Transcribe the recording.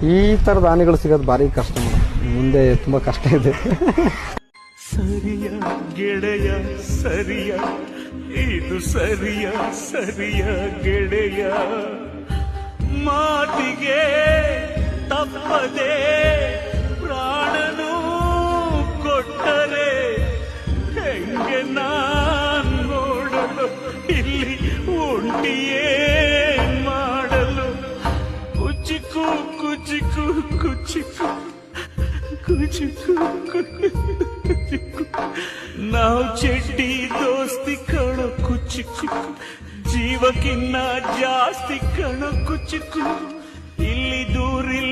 ಈ ತರದ ಆನೆಗಳು ಸಿಗೋದು ಭಾರಿ ಕಷ್ಟ ಮೇಡಮ್. ಮುಂದೆ ತುಂಬಾ ಕಷ್ಟ ಇದೆ. ಸರಿಯ ಗೆಳೆಯ ಸರಿಯ, ಇದು ಸರಿಯ ಸರಿಯ ಗೆಳೆಯ, ಮಾತಿಗೆ ತಪ್ಪದೆ ಪ್ರಾಣನು ಕೊಟ್ಟರೆ ಹೆಂಗೆ ನಾನ್ ನೋಡಲು, ಇಲ್ಲಿ ಒಂಟಿಯೇ ಮಾಡಲು, ಕುಚಿಕು ಕುಚಿಕು ಕುಚಿಕು ಕುಚಿಕು ಕುಚಿಕು, ನಾವು ಚೆಡ್ಡಿ ದೋಸ್ತಿ ಕಣ ಕುಚಿಕು, ಜೀವಕ್ಕಿನ್ನ ಜಾಸ್ತಿ ಕಣ ಕುಚಿಕು, ಇಲ್ಲಿ ದೂರಿಲ್ಲ